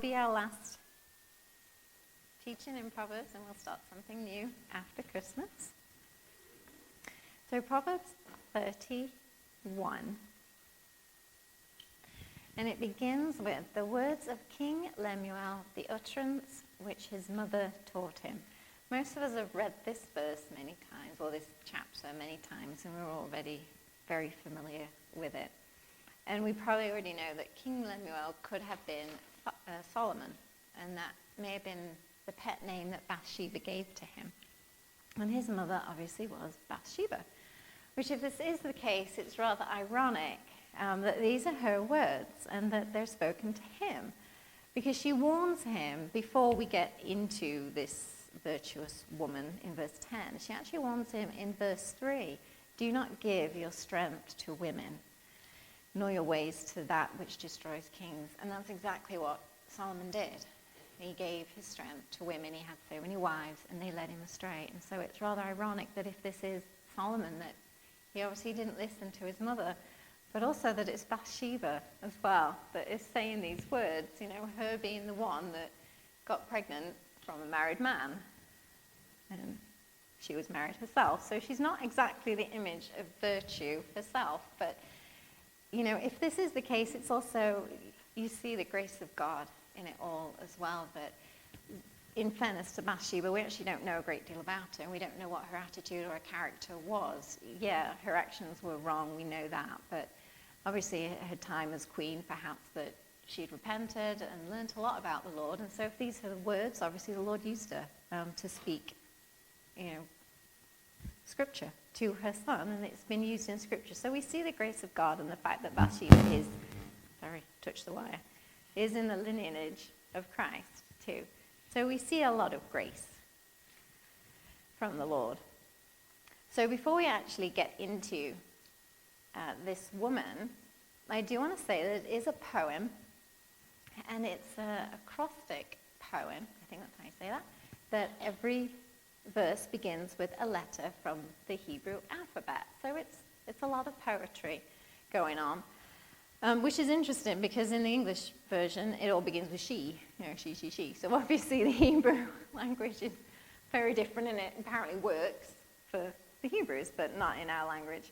Be our last teaching in Proverbs, and we'll start something new after Christmas. So Proverbs 31, and it begins with the words of King Lemuel, the utterance which his mother taught him. Most of us have read this verse many times, or this chapter many times, and we're already very familiar with it. And we probably already know that King Lemuel could have been Solomon, and that may have been the pet name that Bathsheba gave to him. And his mother obviously was Bathsheba, which if this is the case, it's rather ironic that these are her words and that they're spoken to him, because she warns him before we get into this virtuous woman in verse 10. She actually warns him in verse 3, do not give your strength to women, nor your ways to that which destroys kings. And that's exactly what Solomon did. He gave his strength to women. He had so many wives, and they led him astray. And so it's rather ironic that if this is Solomon, that he obviously didn't listen to his mother, but also that it's Bathsheba as well that is saying these words, her being the one that got pregnant from a married man. And she was married herself. So she's not exactly the image of virtue herself, but if this is the case, it's also, you see the grace of God in it all as well. But in fairness to Bathsheba, we actually don't know a great deal about her, and we don't know what her attitude or her character was. Yeah, her actions were wrong, we know that. But obviously, at her time as queen, perhaps that she'd repented and learnt a lot about the Lord. And so if these are the words, obviously the Lord used her to speak, Scripture to her son, and it's been used in Scripture. So we see the grace of God and the fact that Bathsheba is in the lineage of Christ too. So we see a lot of grace from the Lord. So before we actually get into this woman, I do want to say that it is a poem, and it's a acrostic poem, I think that's how you say that every verse begins with a letter from the Hebrew alphabet. So it's a lot of poetry going on, which is interesting because in the English version, it all begins with she, she. So obviously the Hebrew language is very different, and it apparently works for the Hebrews, but not in our language.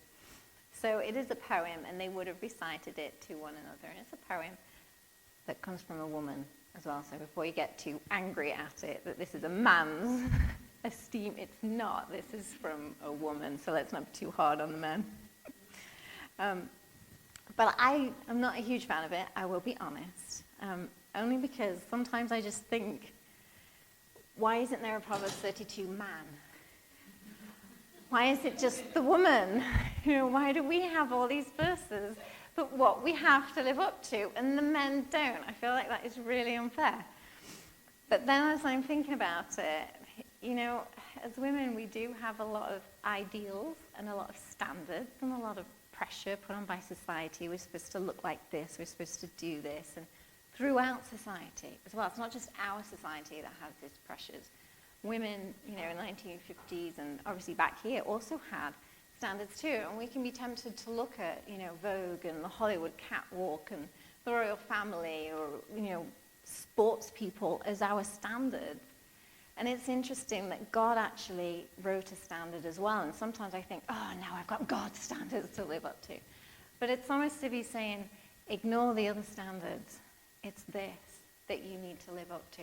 So it is a poem, and they would have recited it to one another, and it's a poem that comes from a woman as well. So before you get too angry at it, that this is a man's esteem, it's not. This is from a woman, so let's not be too hard on the men. But I am not a huge fan of it, I will be honest. Only because sometimes I just think, why isn't there a Proverbs 32 man? Why is it just the woman? Why do we have all these verses, but what we have to live up to, and the men don't? I feel like that is really unfair. But then as I'm thinking about it, as women, we do have a lot of ideals and a lot of standards and a lot of pressure put on by society. We're supposed to look like this, we're supposed to do this, and throughout society as well. It's not just our society that has these pressures. Women, in the 1950s and obviously back here also had standards too, and we can be tempted to look at, Vogue and the Hollywood catwalk and the royal family or, sports people as our standards. And it's interesting that God actually wrote a standard as well. And sometimes I think, now I've got God's standards to live up to. But it's almost to be saying, ignore the other standards. It's this that you need to live up to.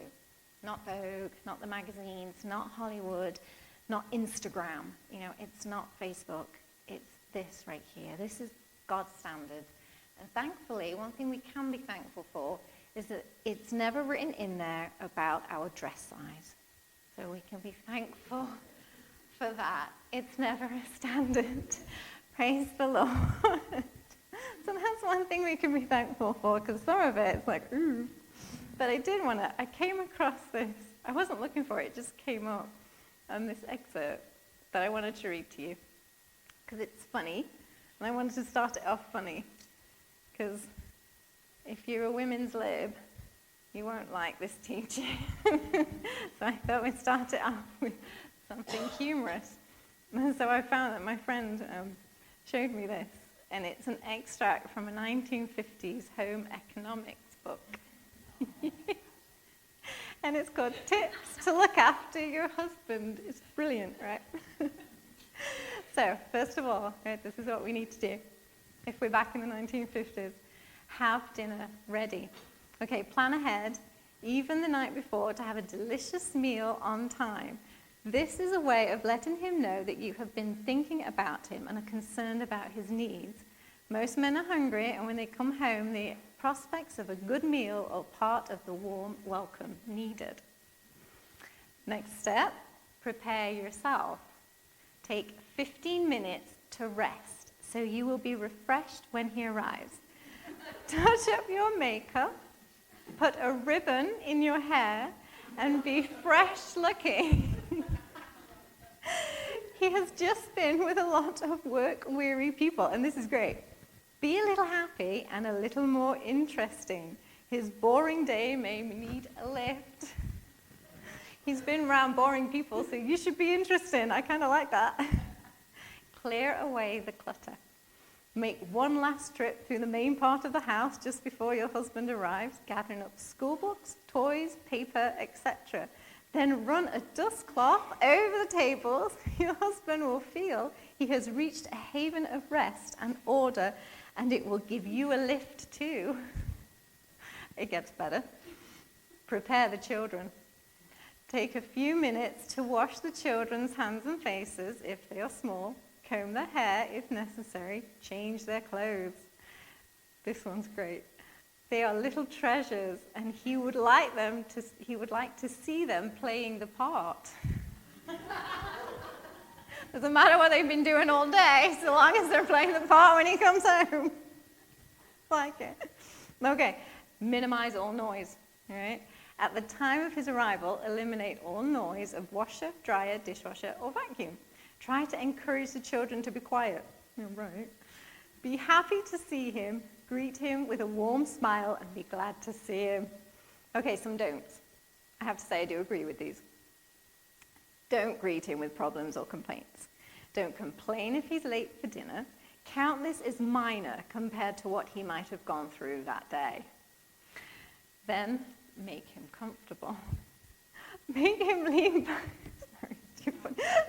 Not Vogue, not the magazines, not Hollywood, not Instagram. It's not Facebook. It's this right here. This is God's standard. And thankfully, one thing we can be thankful for is that it's never written in there about our dress size. So we can be thankful for that. It's never a standard. Praise the Lord. So that's one thing we can be thankful for, because some of it's like, ooh. But I came across this. I wasn't looking for it, it just came up on this excerpt that I wanted to read to you, because it's funny, and I wanted to start it off funny, because if you're a women's lib, you won't like this teaching. So I thought we'd start it off with something humorous. And so I found that my friend showed me this, and it's an extract from a 1950s home economics book. And it's called Tips to Look After Your Husband. It's brilliant, right? So, first of all, right, this is what we need to do. If we're back in the 1950s, have dinner ready. Okay, plan ahead, even the night before, to have a delicious meal on time. This is a way of letting him know that you have been thinking about him and are concerned about his needs. Most men are hungry, and when they come home, the prospects of a good meal are part of the warm welcome needed. Next step, prepare yourself. Take 15 minutes to rest, so you will be refreshed when he arrives. Touch up your makeup, put a ribbon in your hair, and be fresh looking. He has just been with a lot of work-weary people, and this is great. Be a little happy and a little more interesting. His boring day may need a lift. He's been around boring people, so you should be interesting. I kind of like that. Clear away the clutter. Make one last trip through the main part of the house just before your husband arrives, gathering up school books, toys, paper, etc. Then run a dust cloth over the tables. Your husband will feel he has reached a haven of rest and order, and it will give you a lift too. It gets better. Prepare the children. Take a few minutes to wash the children's hands and faces if they are small, comb their hair if necessary, change their clothes. This one's great. They are little treasures, and he would like to see them playing the part. Doesn't matter what they've been doing all day, so long as they're playing the part when he comes home. Like it. Okay, minimize all noise, all right? At the time of his arrival, eliminate all noise of washer, dryer, dishwasher, or vacuum. Try to encourage the children to be quiet. You're right. Be happy to see him, greet him with a warm smile, and be glad to see him. Okay, some don'ts. I have to say I do agree with these. Don't greet him with problems or complaints. Don't complain if he's late for dinner. Count this as minor compared to what he might have gone through that day. Then, make him comfortable. Make him lean back.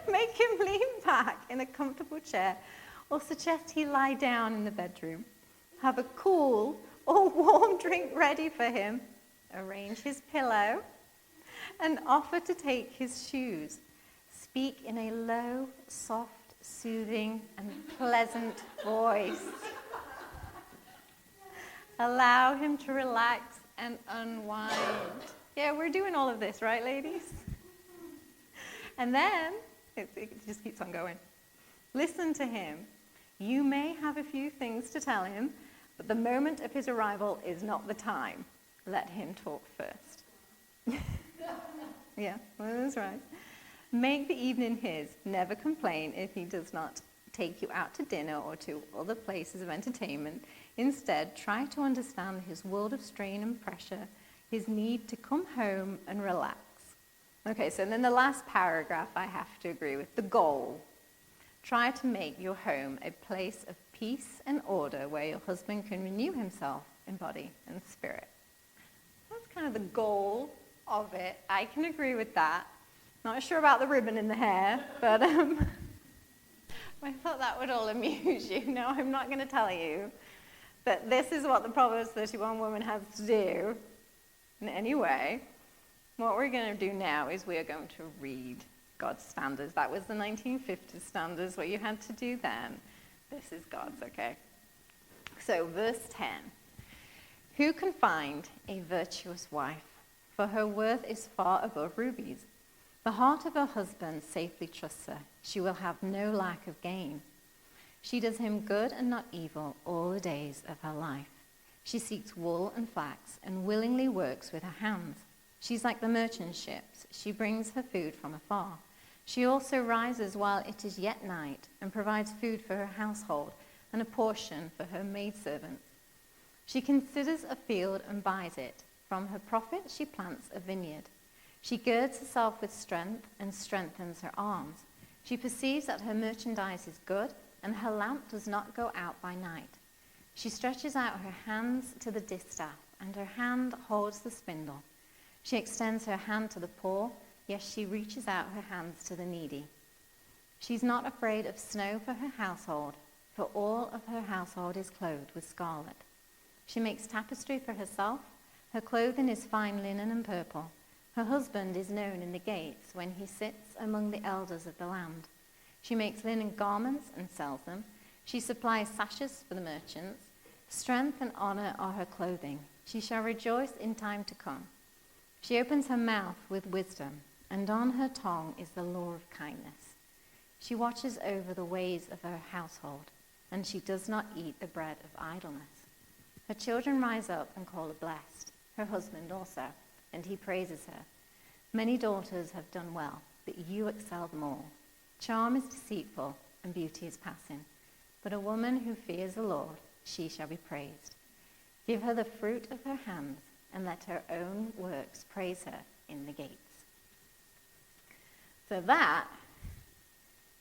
Make him lean back in a comfortable chair, or suggest he lie down in the bedroom. Have a cool or warm drink ready for him. Arrange his pillow, and offer to take his shoes. Speak in a low, soft, soothing, and pleasant voice. Allow him to relax and unwind. Yeah, we're doing all of this, right, ladies? And then, it just keeps on going. Listen to him. You may have a few things to tell him, but the moment of his arrival is not the time. Let him talk first. Yeah, well, that's right. Make the evening his. Never complain if he does not take you out to dinner or to other places of entertainment. Instead, try to understand his world of strain and pressure, his need to come home and relax. Okay, so then the last paragraph I have to agree with, the goal. Try to make your home a place of peace and order where your husband can renew himself in body and spirit. That's kind of the goal of it. I can agree with that. Not sure about the ribbon in the hair, but I thought that would all amuse you. No, I'm not going to tell you. But this is what the Proverbs 31 woman has to do in any way. What we're going to do now is we are going to read God's standards. That was the 1950s standards, what you had to do then. This is God's, okay? So, verse 10. Who can find a virtuous wife? For her worth is far above rubies. The heart of her husband safely trusts her. She will have no lack of gain. She does him good and not evil all the days of her life. She seeks wool and flax and willingly works with her hands. She's like the merchant ships. She brings her food from afar. She also rises while it is yet night and provides food for her household and a portion for her maidservants. She considers a field and buys it. From her profit she plants a vineyard. She girds herself with strength and strengthens her arms. She perceives that her merchandise is good, and her lamp does not go out by night. She stretches out her hands to the distaff, and her hand holds the spindle. She extends her hand to the poor. Yes, she reaches out her hands to the needy. She's not afraid of snow for her household, for all of her household is clothed with scarlet. She makes tapestry for herself. Her clothing is fine linen and purple. Her husband is known in the gates when he sits among the elders of the land. She makes linen garments and sells them. She supplies sashes for the merchants. Strength and honor are her clothing. She shall rejoice in time to come. She opens her mouth with wisdom, and on her tongue is the law of kindness. She watches over the ways of her household, and she does not eat the bread of idleness. Her children rise up and call her blessed, her husband also, and he praises her. Many daughters have done well, but you excel them all. Charm is deceitful, and beauty is passing, but a woman who fears the Lord, she shall be praised. Give her the fruit of her hands, and let her own works praise her in the gates. So that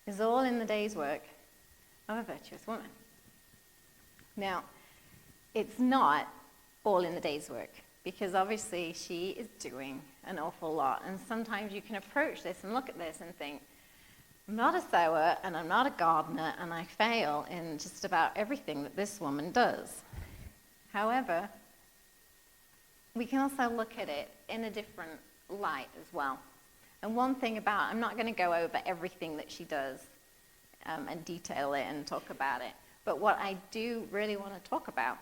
is all in the day's work of a virtuous woman. Now, it's not all in the day's work, because obviously she is doing an awful lot. And sometimes you can approach this and look at this and think, I'm not a sewer and I'm not a gardener and I fail in just about everything that this woman does. However, we can also look at it in a different light as well. And one thing about, I'm not going to go over everything that she does and detail it and talk about it, but what I do really want to talk about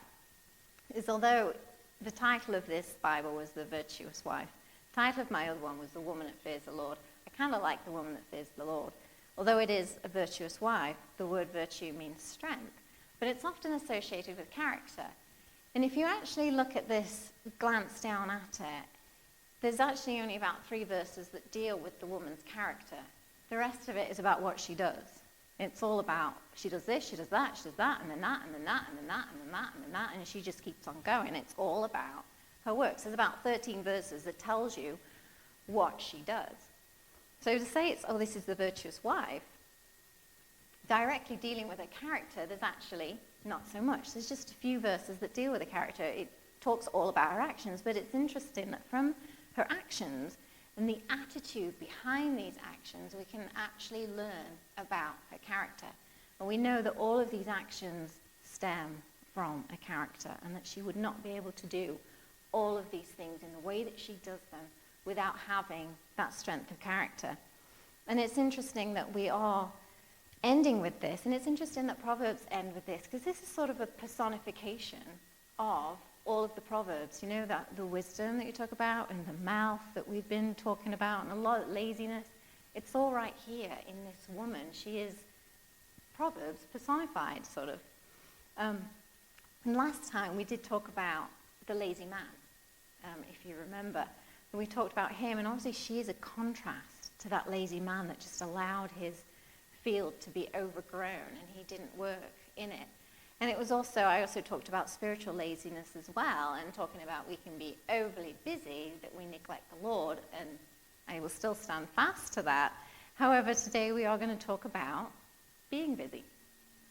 is, although the title of this Bible was The Virtuous Wife, the title of my other one was The Woman That Fears the Lord. I kind of like The Woman That Fears the Lord. Although it is a virtuous wife, the word virtue means strength, but it's often associated with character. And if you actually look at this, glance down at it, there's actually only about 3 verses that deal with the woman's character. The rest of it is about what she does. It's all about, she does this, she does that, and then that, and then that, and then that, and then that, and then that, and she just keeps on going. It's all about her works. There's about 13 verses that tells you what she does. So to say it's, oh, this is the virtuous wife, directly dealing with her character, there's actually not so much. There's just a few verses that deal with the character. It talks all about her actions, but it's interesting that from her actions and the attitude behind these actions, we can actually learn about her character. And we know that all of these actions stem from a character, and that she would not be able to do all of these things in the way that she does them without having that strength of character. And it's interesting that we are ending with this, and it's interesting that Proverbs end with this, because this is sort of a personification of all of the Proverbs. You know, that the wisdom that you talk about, and the mouth that we've been talking about, and a lot of laziness. It's all right here in this woman. She is Proverbs personified, sort of. And last time we did talk about the lazy man, if you remember. And we talked about him, and obviously she is a contrast to that lazy man that just allowed his field to be overgrown and he didn't work in it. And it was also, I also talked about spiritual laziness as well, and talking about we can be overly busy that we neglect the Lord, and I will still stand fast to that. However, today we are going to talk about being busy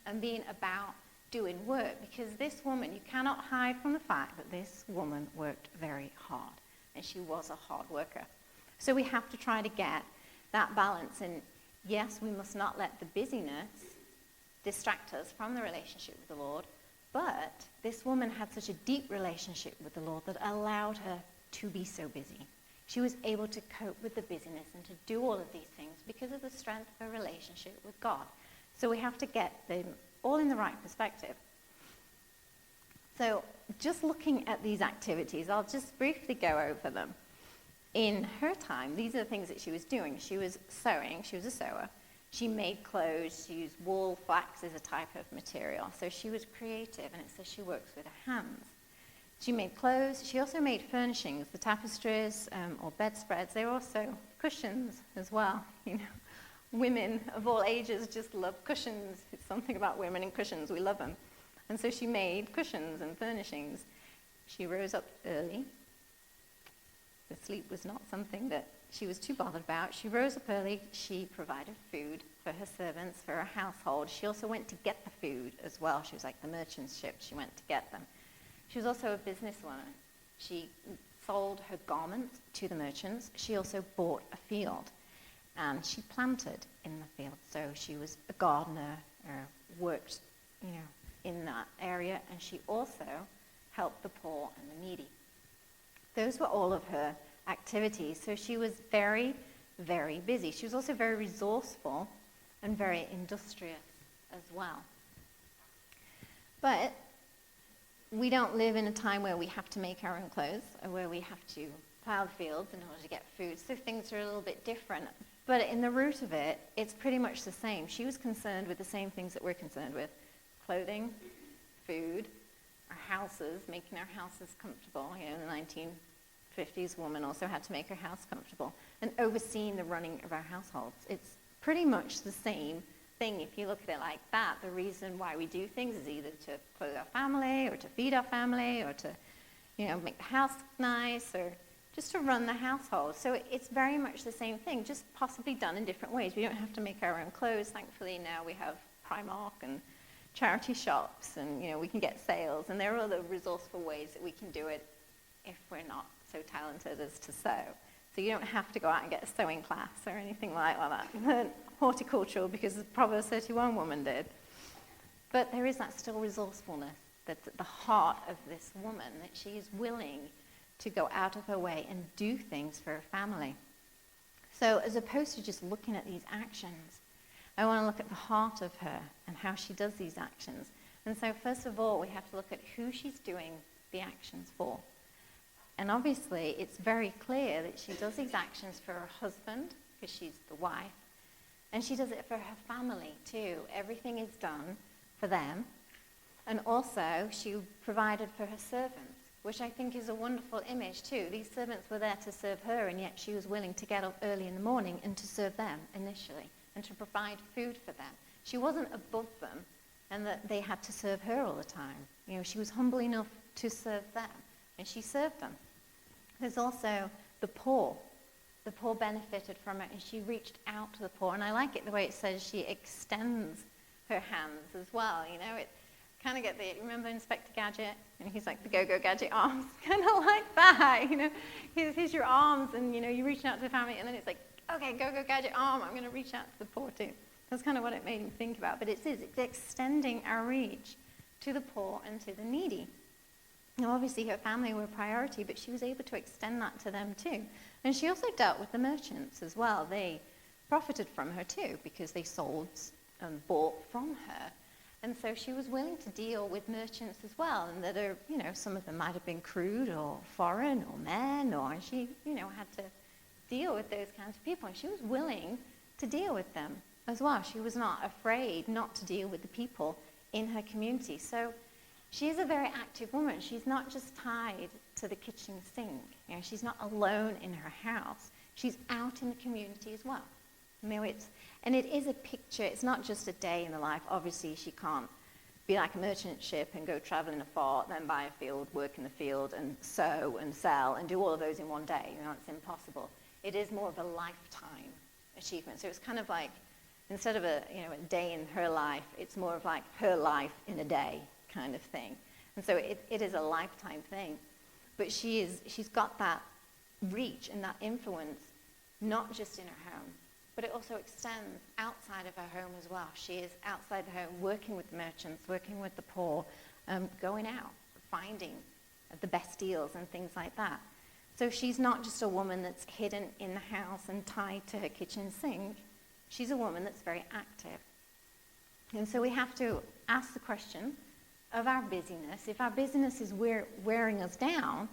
and being about doing work, because this woman, you cannot hide from the fact that this woman worked very hard, and she was a hard worker. So we have to try to get that balance, and yes, we must not let the busyness distract us from the relationship with the Lord, but this woman had such a deep relationship with the Lord that allowed her to be so busy. She was able to cope with the busyness and to do all of these things because of the strength of her relationship with God. So we have to get them all in the right perspective. So just looking at these activities, I'll just briefly go over them. In her time, these are the things that she was doing. She was sewing. She was a sewer. She made clothes. She used wool. Flax is a type of material. So she was creative, and it says she works with her hands. She made clothes. She also made furnishings, the tapestries or bedspreads. They were also cushions as well. You know, women of all ages just love cushions. It's something about women and cushions. We love them. And so she made cushions and furnishings. She rose up early. The sleep was not something that she was too bothered about. She rose up early. She provided food for her servants, for her household. She also went to get the food as well. She was like the merchant's ship. She went to get them. She was also a businesswoman. She sold her garments to the merchants, she also bought a field. And she planted in the field. So she was a gardener, worked, in that area. And she also helped the poor and the needy. Those were all of her activities. So she was very, very busy. She was also very resourceful and very industrious as well. But we don't live in a time where we have to make our own clothes or where we have to plow the fields in order to get food. So things are a little bit different. But in the root of it, it's pretty much the same. She was concerned with the same things that we're concerned with. Clothing, food, our houses, making our houses comfortable. In the 1950s, woman also had to make her house comfortable. And overseeing the running of our households. It's pretty much the same thing if you look at it like that. The reason why we do things is either to clothe our family or to feed our family or to, make the house nice or just to run the household. So it's very much the same thing, just possibly done in different ways. We don't have to make our own clothes. Thankfully, now we have Primark and charity shops and, we can get sales. And there are other resourceful ways that we can do it if we're not so talented as to sew. So you don't have to go out and get a sewing class or anything like that. Learn horticultural because the Proverbs 31 woman did. But there is that still resourcefulness that's at the heart of this woman, that she is willing to go out of her way and do things for her family. So as opposed to just looking at these actions, I want to look at the heart of her and how she does these actions. And so first of all, we have to look at who she's doing the actions for. And obviously, it's very clear that she does these actions for her husband, because she's the wife, and she does it for her family too. Everything is done for them. And also, she provided for her servants, which I think is a wonderful image too. These servants were there to serve her, and yet she was willing to get up early in the morning and to serve them initially, and to provide food for them. She wasn't above them, and that they had to serve her all the time. She was humble enough to serve them, and she served them. There's also the poor. The poor benefited from it, and she reached out to the poor. And I like it the way it says she extends her hands as well. It kind of remember Inspector Gadget? And he's like the go-go Gadget arms, kind of like that. Here's your arms, and you reach out to the family, and then it's like, okay, go-go Gadget arm, I'm going to reach out to the poor too. That's kind of what it made me think about. But it's extending our reach to the poor and to the needy. Now, obviously, her family were a priority, but she was able to extend that to them too. And she also dealt with the merchants as well. They profited from her too, because they sold and bought from her. And so she was willing to deal with merchants as well. And that are, some of them might have been crude or foreign or men, or she, had to deal with those kinds of people. And she was willing to deal with them as well. She was not afraid not to deal with the people in her community. So she is a very active woman. She's not just tied to the kitchen sink. She's not alone in her house. She's out in the community as well. And it is a picture. It's not just a day in the life. Obviously, she can't be like a merchant ship and go traveling afar, then buy a field, work in the field, and sow and sell and do all of those in one day. It's impossible. It is more of a lifetime achievement. So it's kind of like, instead of a day in her life, it's more of like her life in a day kind of thing. And so it is a lifetime thing. But she's got that reach and that influence, not just in her home, but it also extends outside of her home as well. She is outside the home, working with merchants, working with the poor, going out, finding the best deals and things like that. So she's not just a woman that's hidden in the house and tied to her kitchen sink. She's a woman that's very active. And so we have to ask the question of our busyness. If our busyness is wearing us down,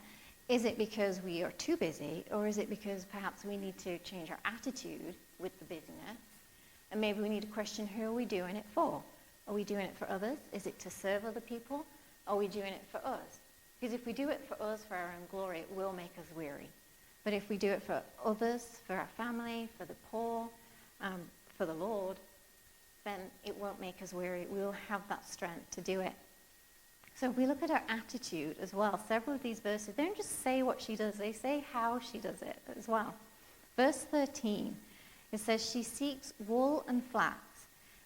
is it because we are too busy, or is it because perhaps we need to change our attitude with the busyness? And maybe we need to question, who are we doing it for? Are we doing it for others? Is it to serve other people? Are we doing it for us? Because if we do it for us, for our own glory, it will make us weary. But if we do it for others, for our family, for the poor, for the Lord, then it won't make us weary. We'll have that strength to do it. So if we look at her attitude as well, several of these verses, they don't just say what she does, they say how she does it as well. Verse 13, it says, she seeks wool and flax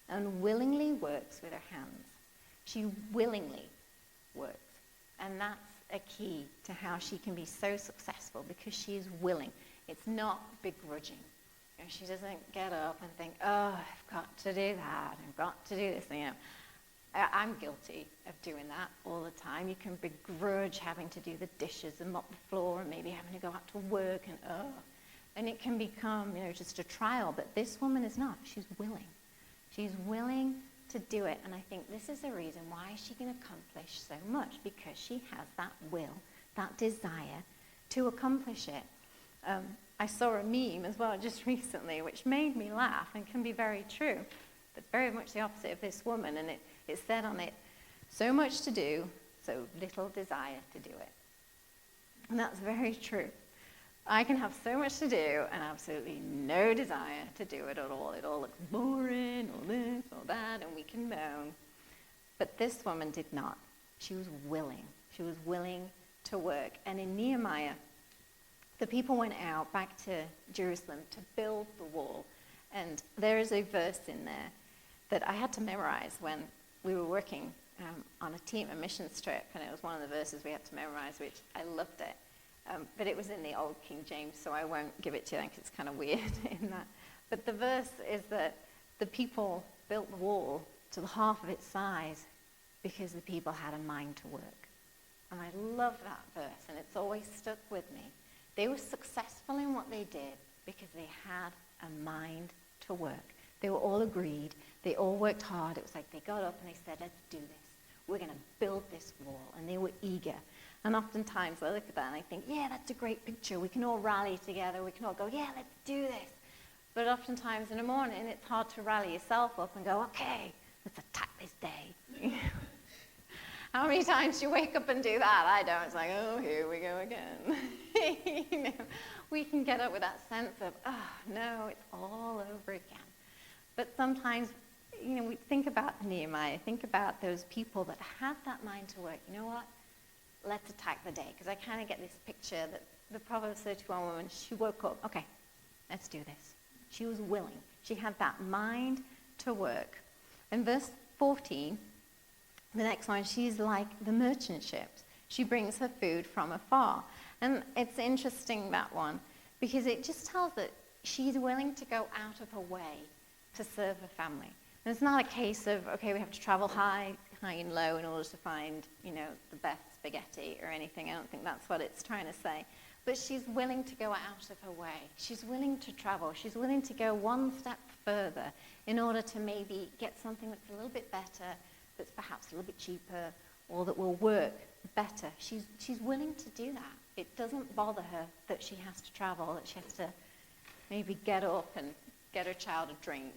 and willingly works with her hands. She willingly works. And that's a key to how she can be so successful, because she is willing. It's not begrudging. She doesn't get up and think, oh, I've got to do that, I've got to do this. I'm guilty of doing that all the time. You can begrudge having to do the dishes and mop the floor and maybe having to go out to work and it can become, just a trial. But this woman is not. She's willing. She's willing to do it. And I think this is the reason why she can accomplish so much, because she has that will, that desire to accomplish it. I saw a meme as well just recently, which made me laugh and can be very true, but very much the opposite of this woman. And it said on it, so much to do, so little desire to do it. And that's very true. I can have so much to do and absolutely no desire to do it at all. It all looks boring, or this, or that, and we can moan. But this woman did not. She was willing. She was willing to work. And in Nehemiah, the people went out back to Jerusalem to build the wall. And there is a verse in there that I had to memorize when we were working on a missions trip, and it was one of the verses we had to memorize, which I loved it. But it was in the old King James, so I won't give it to you because it's kind of weird in that. But the verse is that the people built the wall to the half of its size because the people had a mind to work. And I love that verse, and it's always stuck with me. They were successful in what they did because they had a mind to work. They were all agreed. They all worked hard. It was like they got up and they said, let's do this. We're going to build this wall. And they were eager. And oftentimes I look at that and I think, yeah, that's a great picture. We can all rally together. We can all go, yeah, let's do this. But oftentimes in the morning, it's hard to rally yourself up and go, okay, let's attack this day. How many times do you wake up and do that? I don't. It's like, oh, here we go again. We can get up with that sense of, oh, no, it's all over again. But sometimes, we think about Nehemiah, think about those people that had that mind to work. You know what? Let's attack the day. Because I kind of get this picture that the Proverbs 31 woman, she woke up, okay, let's do this. She was willing. She had that mind to work. In verse 14, the next one, she's like the merchant ships. She brings her food from afar. And it's interesting, that one, because it just tells that she's willing to go out of her way to serve her family. And it's not a case of, okay, we have to travel high and low in order to find, the best spaghetti or anything. I don't think that's what it's trying to say. But she's willing to go out of her way. She's willing to travel. She's willing to go one step further in order to maybe get something that's a little bit better, that's perhaps a little bit cheaper, or that will work better. She's willing to do that. It doesn't bother her that she has to travel, that she has to maybe get up and get her child a drink.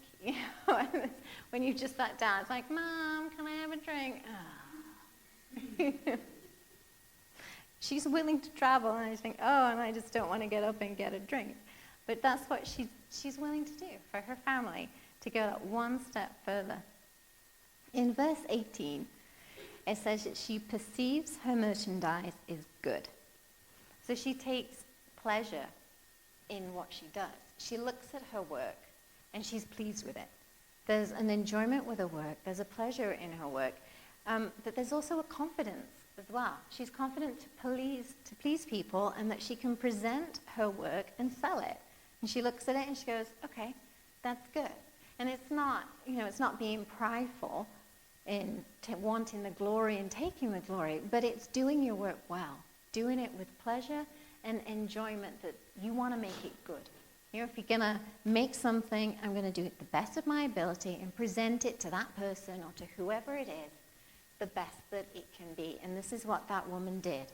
When you just sat down, it's like, Mom, can I have a drink? Oh. She's willing to travel, and I just think, oh, and I just don't want to get up and get a drink. But that's what she's willing to do for her family, to go that one step further. In verse 18, it says that she perceives her merchandise is good. So she takes pleasure in what she does. She looks at her work, and she's pleased with it. There's an enjoyment with her work. There's a pleasure in her work. But there's also a confidence as well. She's confident to please people, and that she can present her work and sell it. And she looks at it and she goes, okay, that's good. And it's not, it's not being prideful in wanting the glory and taking the glory, but it's doing your work well, doing it with pleasure and enjoyment, that you want to make it good. If you're going to make something, I'm going to do it the best of my ability and present it to that person or to whoever it is the best that it can be. And this is what that woman did.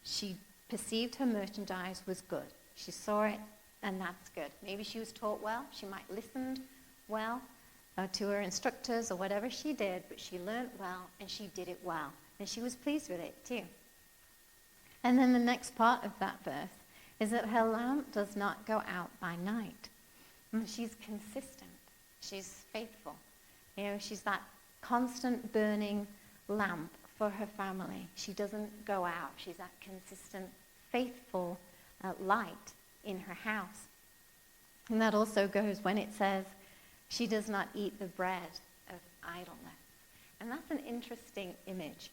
She perceived her merchandise was good. She saw it, and that's good. Maybe she was taught well. She might listened well to her instructors or whatever she did, but she learned well, and she did it well. And she was pleased with it too. And then the next part of that verse is that her lamp does not go out by night. And she's consistent. She's faithful. She's that constant burning lamp for her family. She doesn't go out. She's that consistent, faithful light in her house. And that also goes when it says she does not eat the bread of idleness. And that's an interesting image.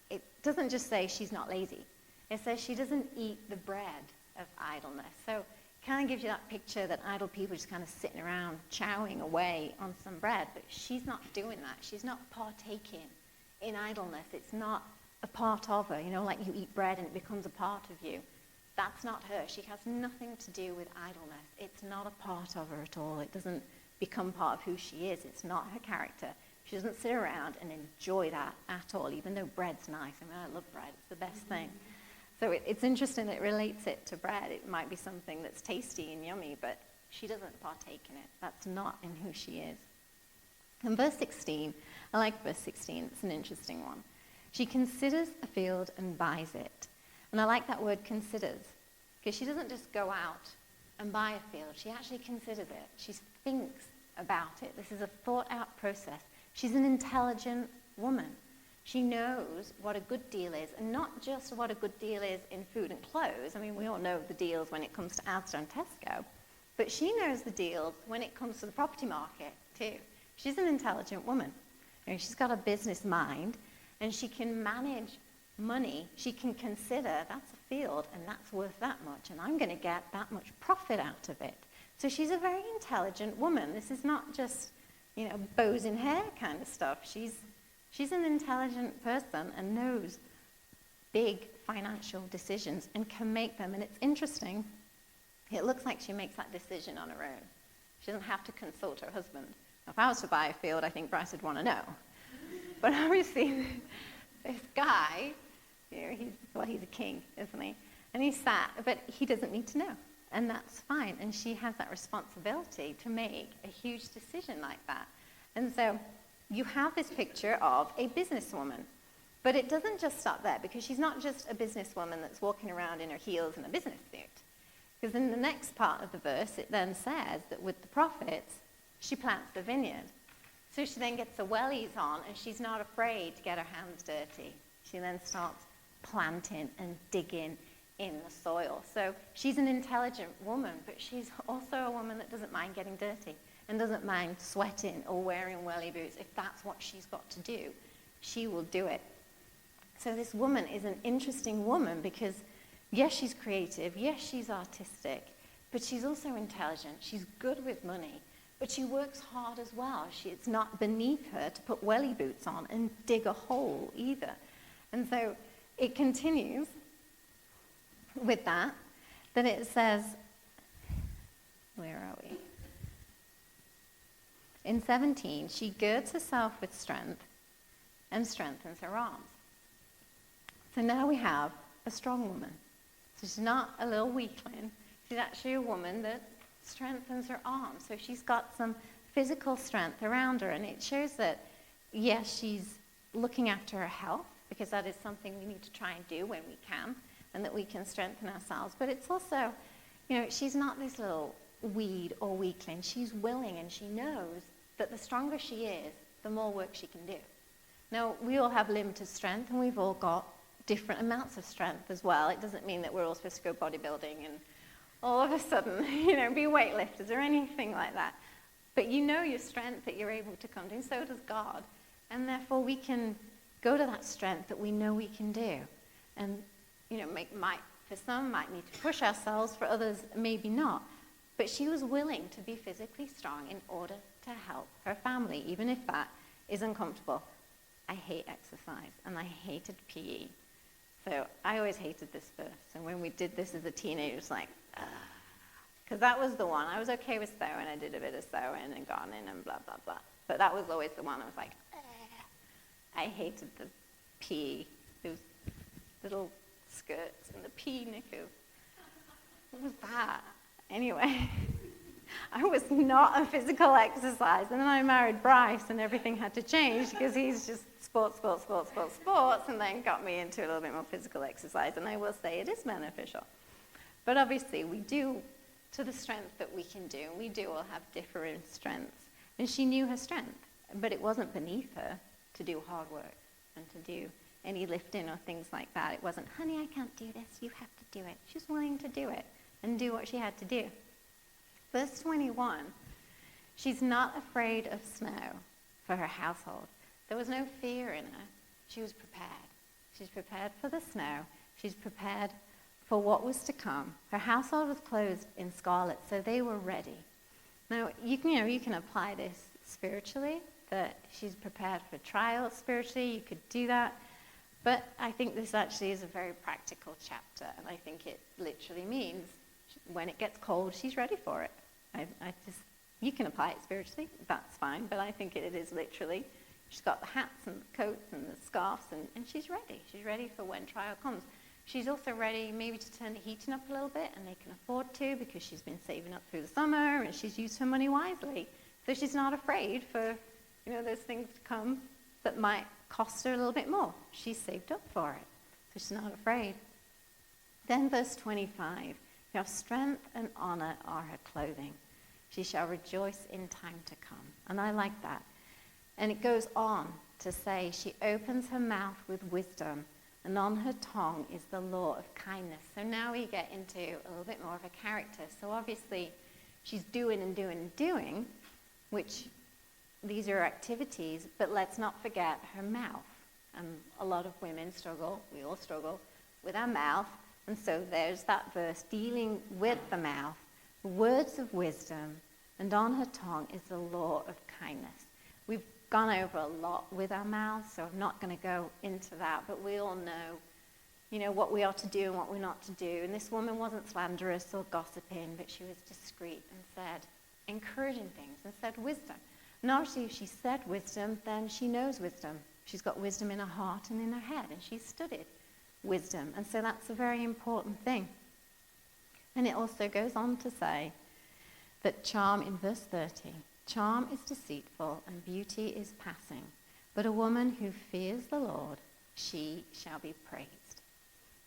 it doesn't just say she's not lazy. It says she doesn't eat the bread of idleness. So it kind of gives you that picture that idle people just kind of sitting around chowing away on some bread. But she's not doing that. She's not partaking in idleness. It's not a part of her. You know, like you eat bread and it becomes a part of you. That's not her. She has nothing to do with idleness. It's not a part of her at all. It doesn't become part of who she is. It's not her character. She doesn't sit around and enjoy that at all, even though bread's nice. I mean, I love bread. It's the best thing. So it's interesting that it relates it to bread. It might be something that's tasty and yummy, but she doesn't partake in it. That's not in who she is. And verse 16, I like verse 16. It's an interesting one. She considers a field and buys it. And I like that word considers, because she doesn't just go out and buy a field. She actually considers it. She thinks about it. This is a thought-out process. She's an intelligent woman. She knows what a good deal is, and not just what a good deal is in food and clothes. I mean, we all know the deals when it comes to Asda and Tesco, but she knows the deals when it comes to the property market too. She's an intelligent woman. You know, she's got a business mind, and she can manage money. She can consider that's a field, and that's worth that much, and I'm going to get that much profit out of it. So she's a very intelligent woman. This is not just, you know, bows in hair kind of stuff. She's an intelligent person and knows big financial decisions and can make them. And it's interesting. It looks like she makes that decision on her own. She doesn't have to consult her husband. Now, if I was to buy a field, I think Bryce would want to know. But obviously, this guy, you know, he's a king, isn't he? And he's sat, but he doesn't need to know. And that's fine. And she has that responsibility to make a huge decision like that. And so you have this picture of a businesswoman. But it doesn't just stop there, because she's not just a businesswoman that's walking around in her heels and a business suit. Because in the next part of the verse, it then says that with the profits, she plants the vineyard. So she then gets the wellies on, and she's not afraid to get her hands dirty. She then starts planting and digging in the soil. So she's an intelligent woman, but she's also a woman that doesn't mind getting dirty and doesn't mind sweating or wearing welly boots. If that's what she's got to do, she will do it. So this woman is an interesting woman because, yes, she's creative, yes, she's artistic, but she's also intelligent. She's good with money, but she works hard as well. It's not beneath her to put welly boots on and dig a hole either. And so it continues with that it says, where are we? In 17, she girds herself with strength and strengthens her arms. So now we have a strong woman. So she's not a little weakling. She's actually a woman that strengthens her arms. So she's got some physical strength around her. And it shows that, yes, she's looking after her health, because that is something we need to try and do when we can, and that we can strengthen ourselves. But it's also, you know, she's not this little weed or weakling. She's willing, and she knows that the stronger she is, the more work she can do. Now, we all have limited strength, and we've all got different amounts of strength as well. It doesn't mean that we're all supposed to go bodybuilding and all of a sudden, you know, be weightlifters or anything like that. But you know your strength that you're able to come to, and so does God. And therefore, we can go to that strength that we know we can do. And, you know, for some, might need to push ourselves. For others, maybe not. But she was willing to be physically strong in order to help her family, even if that is uncomfortable. I hate exercise, and I hated PE. So I always hated this verse. And when we did this as a teenager, it was like, because that was the one. I was okay with sewing. I did a bit of sewing and gardening and blah, blah, blah. But that was always the one I was like, I hated the PE, those little skirts and the PE knickers. What was that? Anyway, I was not a physical exercise. And then I married Bryce, and everything had to change because he's just sports, and then got me into a little bit more physical exercise. And I will say it is beneficial. But obviously, we do to the strength that we can do. We do all have different strengths. And she knew her strength, but it wasn't beneath her to do hard work and to do any lifting or things like that. It wasn't, honey, I can't do this. You have to do it. She's willing to do it and do what she had to do. Verse 21, she's not afraid of snow for her household. There was no fear in her. She was prepared. She's prepared for the snow. She's prepared for what was to come. Her household was clothed in scarlet, so they were ready. Now, you can apply this spiritually, that she's prepared for trials spiritually. You could do that. But I think this actually is a very practical chapter, and I think it literally means when it gets cold, she's ready for it. You can apply it spiritually, that's fine, but I think it is literally. She's got the hats and the coats and the scarves, and she's ready. She's ready for when trial comes. She's also ready maybe to turn the heating up a little bit, and they can afford to because she's been saving up through the summer, and she's used her money wisely. So she's not afraid for, those things to come that might cost her a little bit more. She's saved up for it, so she's not afraid. Then verse 25, your strength and honor are her clothing. She shall rejoice in time to come. And I like that. And it goes on to say, she opens her mouth with wisdom, and on her tongue is the law of kindness. So now we get into a little bit more of a character. So obviously, she's doing and doing and doing, which these are activities, but let's not forget her mouth. And a lot of women struggle, we all struggle, with our mouth. And so there's that verse dealing with the mouth, words of wisdom, and on her tongue is the law of kindness. We've gone over a lot with our mouths, so I'm not going to go into that, but we all know, what we are to do and what we're not to do. And this woman wasn't slanderous or gossiping, but she was discreet and said encouraging things and said wisdom. And obviously if she said wisdom, then she knows wisdom. She's got wisdom in her heart and in her head, and she's studied wisdom. And so that's a very important thing. And it also goes on to say that charm in verse 30, charm is deceitful and beauty is passing, but a woman who fears the Lord, she shall be praised.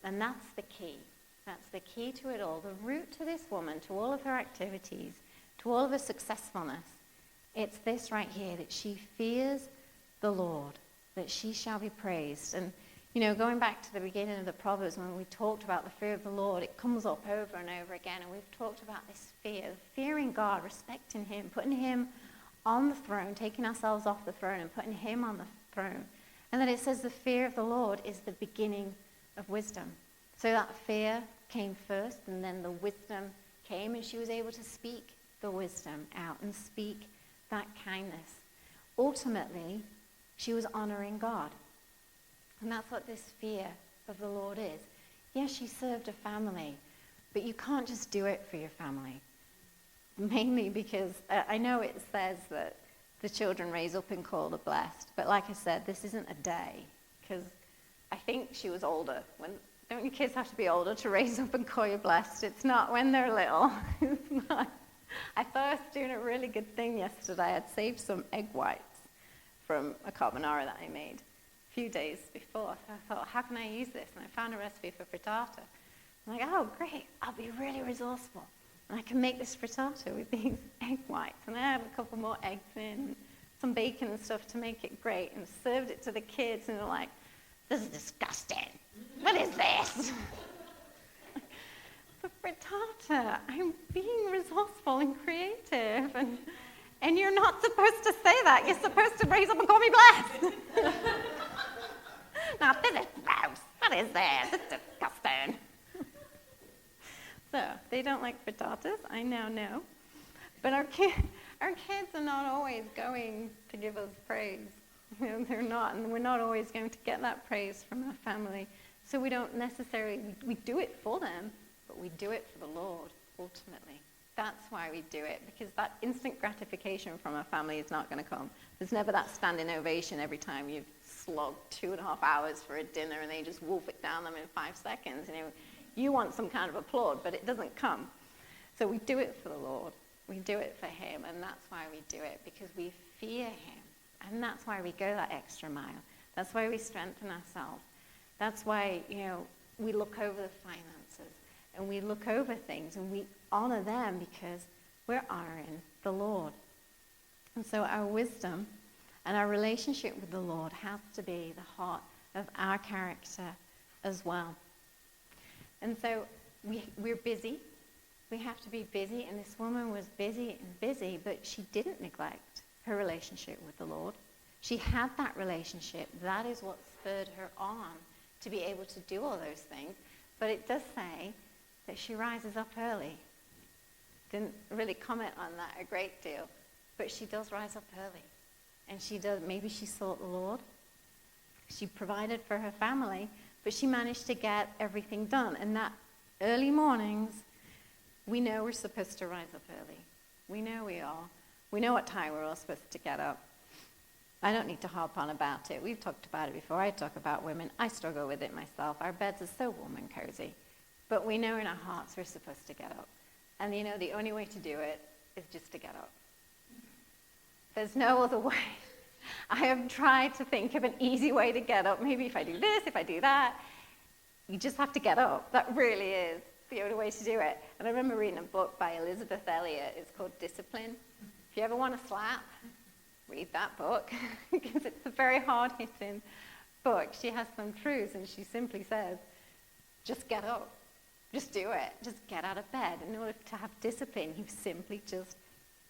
And that's the key. That's the key to it all. The root to this woman, to all of her activities, to all of her successfulness, it's this right here, that she fears the Lord, that she shall be praised. And going back to the beginning of the Proverbs, when we talked about the fear of the Lord, it comes up over and over again, and we've talked about this fear, fearing God, respecting him, putting him on the throne, taking ourselves off the throne and putting him on the throne. And then it says the fear of the Lord is the beginning of wisdom. So that fear came first, and then the wisdom came, and she was able to speak the wisdom out and speak that kindness. Ultimately, she was honoring God. And that's what this fear of the Lord is. Yes, she served a family, but you can't just do it for your family. Mainly because I know it says that the children raised up and called are blessed. But like I said, this isn't a day. Because I think she was older. Don't your kids have to be older to raise up and call you blessed? It's not when they're little. It's not. I thought I was doing a really good thing yesterday. I'd saved some egg whites from a carbonara that I made a few days before. So I thought, how can I use this? And I found a recipe for frittata. I'm like, oh, great. I'll be really resourceful. And I can make this frittata with these egg whites. And I had a couple more eggs in, some bacon and stuff to make it great, and served it to the kids. And they're like, this is disgusting. What is this? For frittata, I'm being resourceful and creative. And you're not supposed to say that. You're supposed to raise up and call me blessed. Now, this is gross. What is this? It's disgusting. So, they don't like frittatas, I now know. But our kids are not always going to give us praise. They're not, and we're not always going to get that praise from our family. So we don't necessarily, we do it for them, but we do it for the Lord, ultimately. That's why we do it, because that instant gratification from our family is not going to come. There's never that standing ovation every time you've slogged 2.5 hours for a dinner and they just wolf it down them in 5 seconds. You want some kind of applaud, but it doesn't come. So we do it for the Lord. We do it for him, and that's why we do it, because we fear him. And that's why we go that extra mile. That's why we strengthen ourselves. That's why, we look over the finances, and we look over things, and we honor them because we're honoring the Lord. And so our wisdom and our relationship with the Lord has to be the heart of our character as well. And so we're busy. We have to be busy, and this woman was busy and busy, but she didn't neglect her relationship with the Lord. She had that relationship. That is what spurred her on to be able to do all those things. But it does say that she rises up early. Didn't really comment on that a great deal, but she does rise up early. And she does, maybe she sought the Lord. She provided for her family, but she managed to get everything done. And that early mornings, we know we're supposed to rise up early. We know we are. We know what time we're all supposed to get up. I don't need to harp on about it. We've talked about it before. I talk about women. I struggle with it myself. Our beds are so warm and cozy. But we know in our hearts we're supposed to get up. And you know, the only way to do it is just to get up. There's no other way. I have tried to think of an easy way to get up. Maybe if I do this, if I do that. You just have to get up. That really is the only way to do it. And I remember reading a book by Elizabeth Elliot. It's called Discipline. If you ever want to slap, read that book, because it's a very hard-hitting book. She has some truths, and she simply says, just get up. Just do it. Just get out of bed. In order to have discipline, you simply just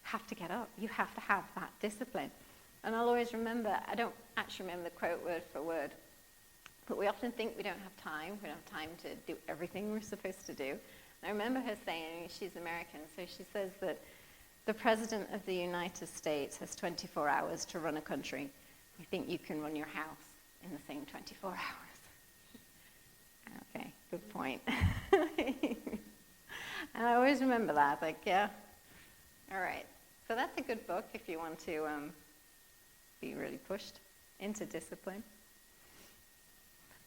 have to get up. You have to have that discipline. And I'll always remember, I don't actually remember the quote word for word, but we often think we don't have time. We don't have time to do everything we're supposed to do. And I remember her saying, she's American, so she says that the President of the United States has 24 hours to run a country. You think you can run your house in the same 24 hours? Okay, good point. And I always remember that, like, yeah, all right. So that's a good book if you want to be really pushed into discipline.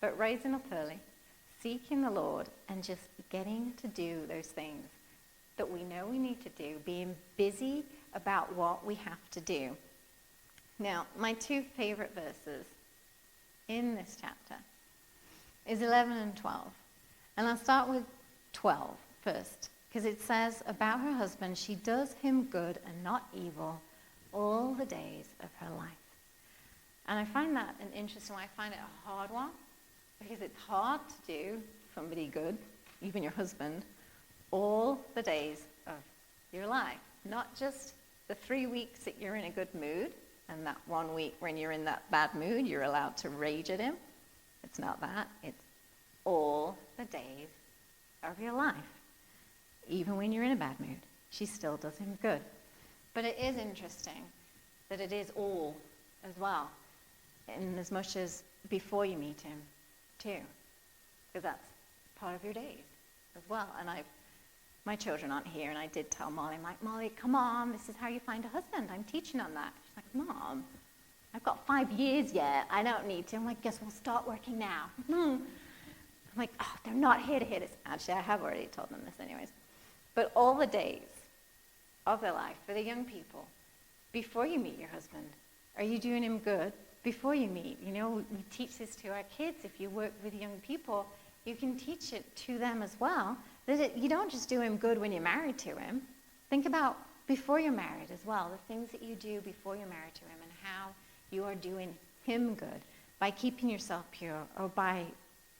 But rising up early, seeking the Lord, and just getting to do those things that we know we need to do, being busy about what we have to do. Now, my two favorite verses in this chapter is 11 and 12. And I'll start with 12 first, because it says about her husband, she does him good and not evil all the days of her life. And I find that an interesting one. I find it a hard one, because it's hard to do somebody good, even your husband, all the days of your life. Not just the 3 weeks that you're in a good mood, and that 1 week when you're in that bad mood, you're allowed to rage at him. It's not that. It's all the days of your life. Even when you're in a bad mood, she still does him good. But it is interesting that it is all as well, in as much as before you meet him, too. Because that's part of your days as well. And my children aren't here, and I did tell Molly, I'm like, Molly, come on, this is how you find a husband. I'm teaching on that. She's like, Mom, I've got 5 years yet. I don't need to. I'm like, guess we'll start working now. I'm like, oh, they're not here to hear this. Actually, I have already told them this anyways. But all the days of their life for the young people, before you meet your husband, are you doing him good before you meet? You know, we teach this to our kids. If you work with young people, you can teach it to them as well. You don't just do him good when you're married to him. Think about before you're married as well, the things that you do before you're married to him and how you are doing him good by keeping yourself pure or by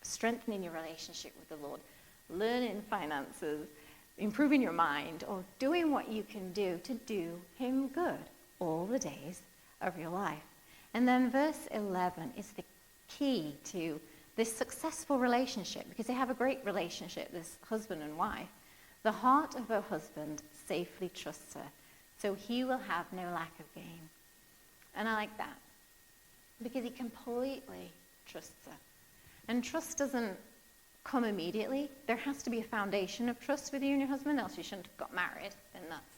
strengthening your relationship with the Lord, learning finances, improving your mind, or doing what you can do to do him good all the days of your life. And then verse 11 is the key to this successful relationship, because they have a great relationship, this husband and wife. The heart of her husband safely trusts her, so he will have no lack of gain. And I like that, because he completely trusts her. And trust doesn't come immediately. There has to be a foundation of trust with you and your husband, else you shouldn't have got married, then that's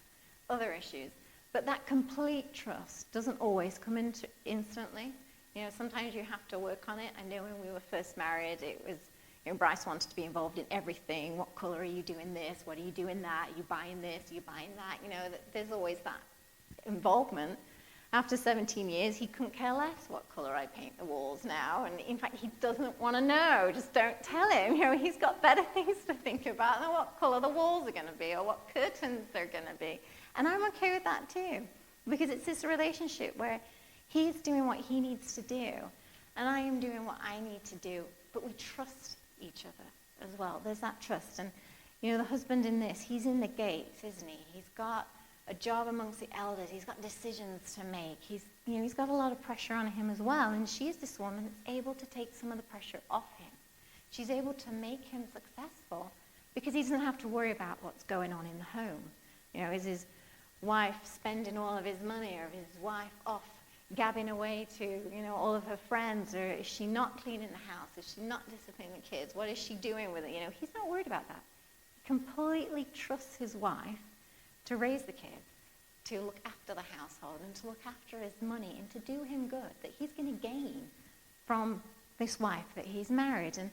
other issues. But that complete trust doesn't always come into instantly. You know, sometimes you have to work on it. I know when we were first married, it was, you know, Bryce wanted to be involved in everything. What color are you doing this? What are you doing that? Are you buying this? Are you buying that? You know, there's always that involvement. After 17 years, he couldn't care less what color I paint the walls now. And in fact, he doesn't want to know. Just don't tell him. You know, he's got better things to think about than what color the walls are going to be or what curtains they're going to be. And I'm okay with that too, because it's this relationship where he's doing what he needs to do, and I am doing what I need to do, but we trust each other as well. There's that trust. And, you know, the husband in this, he's in the gates, isn't he? He's got a job amongst the elders. He's got decisions to make. He's got a lot of pressure on him as well. And she's this woman that's able to take some of the pressure off him. She's able to make him successful because he doesn't have to worry about what's going on in the home. Is his wife spending all of his money, or is his wife off gabbing away to, all of her friends, or is she not cleaning the house? Is she not disciplining the kids? What is she doing with it? He's not worried about that. He completely trusts his wife to raise the kids, to look after the household, and to look after his money, and to do him good, that he's going to gain from this wife that he's married. And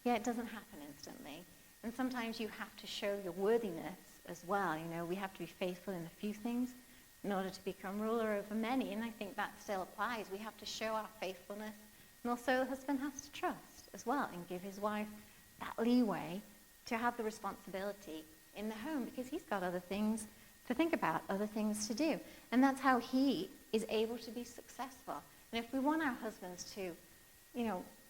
it doesn't happen instantly. And sometimes you have to show your worthiness as well. We have to be faithful in a few things in order to become ruler over many. And I think that still applies. We have to show our faithfulness. And also the husband has to trust as well and give his wife that leeway to have the responsibility in the home, because he's got other things to think about, other things to do. And that's how he is able to be successful. And if we want our husbands to,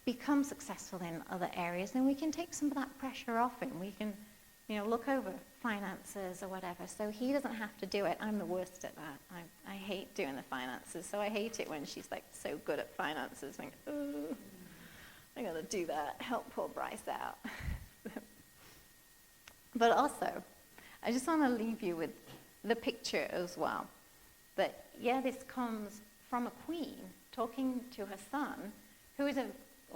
become successful in other areas, then we can take some of that pressure off him. We can, look over finances or whatever, so he doesn't have to do it. I'm the worst at that. I hate doing the finances, so I hate it when she's like so good at finances. Like, oh, I gotta do that. Help poor Bryce out. But also, I just want to leave you with the picture as well. That, this comes from a queen talking to her son, who is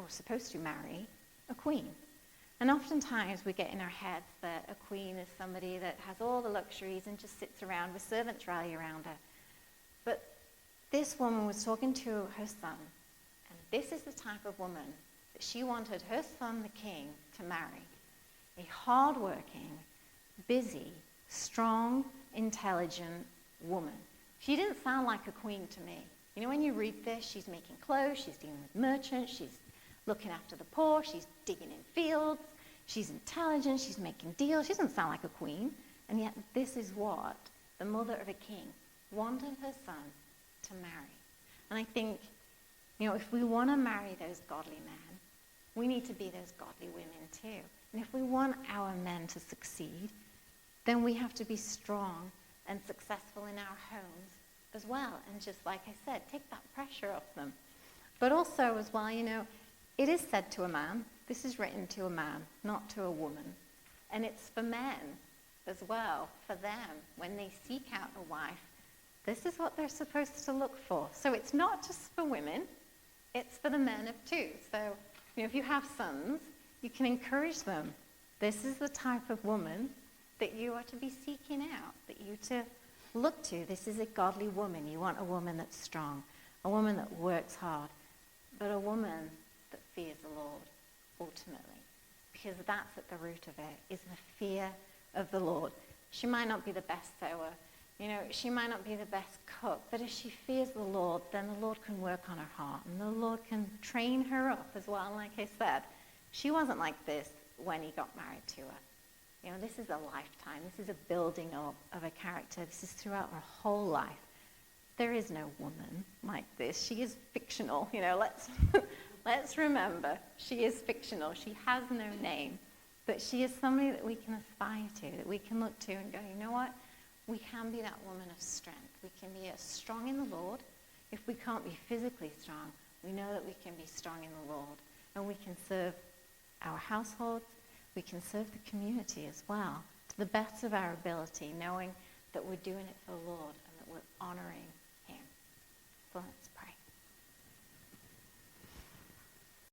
supposed to marry a queen. And oftentimes we get in our heads that a queen is somebody that has all the luxuries and just sits around with servants rally around her. But this woman was talking to her son, and this is the type of woman that she wanted her son, the king, to marry. A hardworking, busy, strong, intelligent woman. She didn't sound like a queen to me. When you read this, she's making clothes, she's dealing with merchants, she's looking after the poor, she's digging in fields, she's intelligent, she's making deals. She doesn't sound like a queen. And yet this is what the mother of a king wanted her son to marry. And I think, if we want to marry those godly men, we need to be those godly women too. And if we want our men to succeed, then we have to be strong and successful in our homes as well. And just like I said, take that pressure off them. But also as well, it is said to a man, this is written to a man, not to a woman. And it's for men as well, for them, when they seek out a wife, this is what they're supposed to look for. So it's not just for women, it's for the men too. So, if you have sons, you can encourage them. This is the type of woman that you are to be seeking out, that you to look to. This is a godly woman. You want a woman that's strong, a woman that works hard, but a woman that fears the Lord, ultimately. Because that's at the root of it, is the fear of the Lord. She might not be the best sewer, she might not be the best cook, but if she fears the Lord, then the Lord can work on her heart, and the Lord can train her up as well. Like I said, she wasn't like this when he got married to her. This is a lifetime. This is a building up of a character. This is throughout her whole life. There is no woman like this. She is fictional. Let's remember, she is fictional. She has no name, but she is somebody that we can aspire to, that we can look to and go, you know what? We can be that woman of strength. We can be strong in the Lord. If we can't be physically strong, we know that we can be strong in the Lord, and we can serve our households. We can serve the community as well, to the best of our ability, knowing that we're doing it for the Lord and that we're honoring him. So let's